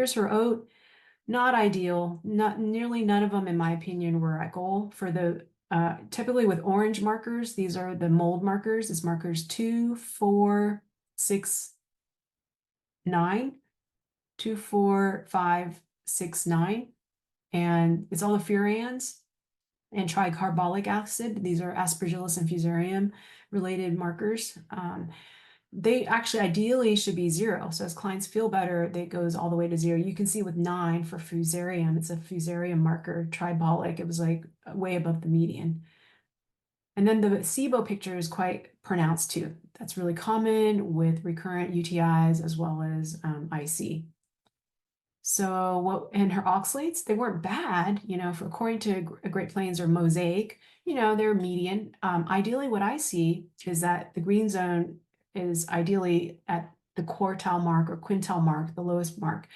here's her oat. Not ideal. Nearly none of them, in my opinion, were at goal. For the typically with orange markers, these are the mold markers. It's markers 2, 4, 6, 9, 2, 4, 5, 6, 9. And it's all the furans and tricarbolic acid. These are Aspergillus and Fusarium related markers. They actually ideally should be 0. So as clients feel better, it goes all the way to 0. You can see with 9 for Fusarium, it's a Fusarium marker, tribolic. It was like way above the median. And then the SIBO picture is quite pronounced too. That's really common with recurrent UTIs as well as IC. So what, and her oxalates, they weren't bad, for according to Great Plains or Mosaic, they're median. Ideally, what I see is that the green zone is ideally at the quartile mark or quintile mark, the lowest mark.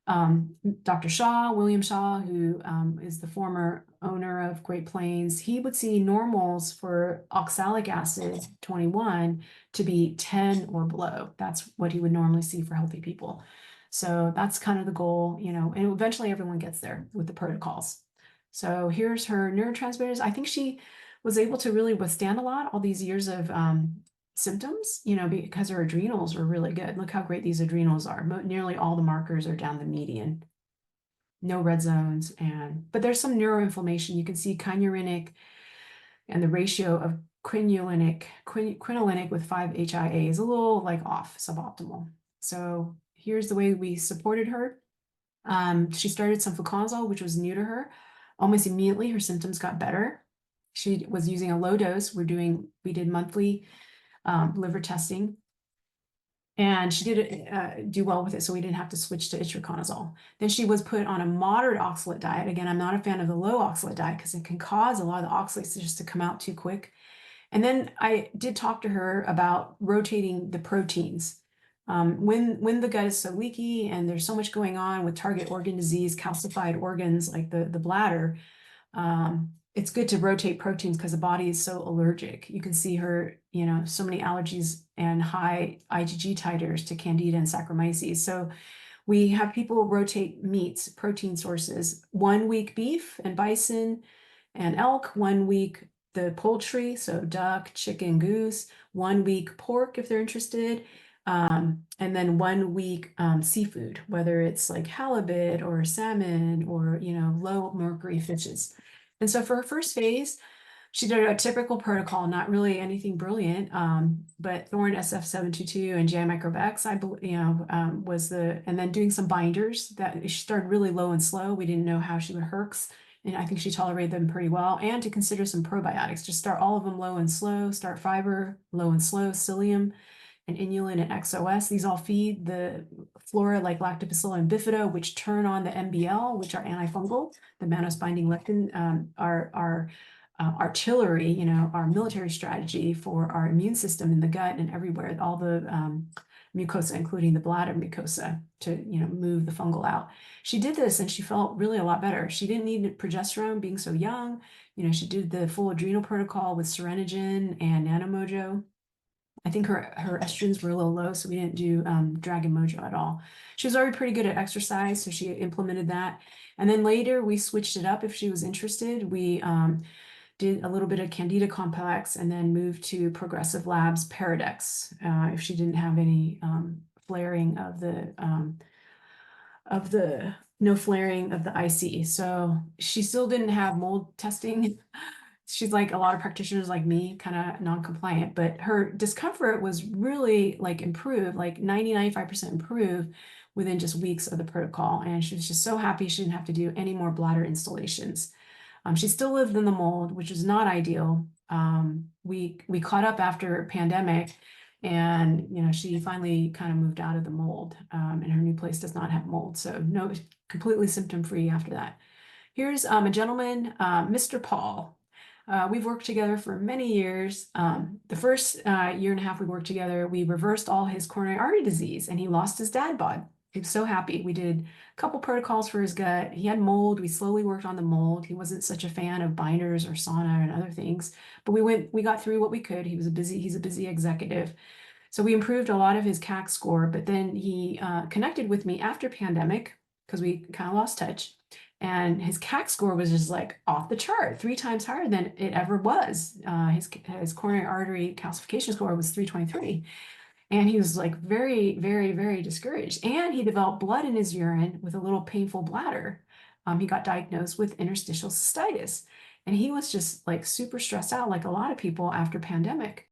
Dr. Shaw, William Shaw, who is the former owner of Great Plains, he would see normals for oxalic acid 21 to be 10 or below. That's what he would normally see for healthy people. So that's kind of the goal, and eventually everyone gets there with the protocols. So here's her neurotransmitters. I think she was able to really withstand a lot, all these years of symptoms, because her adrenals are really good. Look how great these adrenals are. Nearly all the markers are down the median. No red zones, but there's some neuroinflammation. You can see kynurenic and the ratio of quinolinic with 5-HIA is a little off, suboptimal. So here's the way we supported her. She started some fluconazole, which was new to her. Almost immediately, her symptoms got better. She was using a low dose. We did monthly liver testing, and she did do well with it, so we didn't have to switch to itraconazole. Then she was put on a moderate oxalate diet. Again, I'm not a fan of the low oxalate diet because it can cause a lot of the oxalates just to come out too quick. And then I did talk to her about rotating the proteins. When the gut is so leaky and there's so much going on with target organ disease, calcified organs like the bladder, it's good to rotate proteins because the body is so allergic. You can see her, so many allergies and high IgG titers to Candida and Saccharomyces. So we have people rotate meats, protein sources, 1 week beef and bison and elk, 1 week the poultry, so duck, chicken, goose, 1 week pork if they're interested, and then 1 week seafood, whether it's like halibut or salmon or low mercury fishes. And so for her first phase, she did a typical protocol, not really anything brilliant, but Thorne SF722 and GI Microbex, and then doing some binders that she started really low and slow. We didn't know how she would herx, and I think she tolerated them pretty well. And to consider some probiotics, just start all of them low and slow, start fiber, low and slow, psyllium, and inulin and XOS. These all feed the flora like Lactobacillus and Bifido, which turn on the MBL, which are antifungal, the mannose binding lectin, our artillery, our military strategy for our immune system in the gut and everywhere, all the mucosa, including the bladder mucosa, to move the fungal out. She did this and she felt really a lot better. She didn't need progesterone being so young. She did the full adrenal protocol with Serenogen and Nanomojo. I think her estrogens were a little low, so we didn't do Dragon Mojo at all. She was already pretty good at exercise, so she implemented that. And then later we switched it up if she was interested. We did a little bit of Candida complex and then moved to Progressive Labs Paradex if she didn't have any flaring of the no flaring of the IC. So she still didn't have mold testing. She's like a lot of practitioners like me, kind of non-compliant, but her discomfort was really improved, like 90-95% improved within just weeks of the protocol. And she was just so happy she didn't have to do any more bladder installations. She still lived in the mold, which is not ideal. We caught up after pandemic, and she finally kind of moved out of the mold, and her new place does not have mold, so no, completely symptom-free after that. Here's a gentleman, Mr. Paul. We've worked together for many years. The first year and a half we worked together, we reversed all his coronary artery disease, and he lost his dad bod. He was so happy. We did a couple protocols for his gut. He had mold. We slowly worked on the mold. He wasn't such a fan of binders or sauna and other things, but we got through what we could. He's a busy executive. So we improved a lot of his CAC score, but then he connected with me after pandemic because we kind of lost touch. And his CAC score was just like off the chart, 3 times higher than it ever was. His coronary artery calcification score was 323. And he was like very, very, very discouraged. And he developed blood in his urine with a little painful bladder. He got diagnosed with interstitial cystitis. And he was just like super stressed out, like a lot of people after pandemic.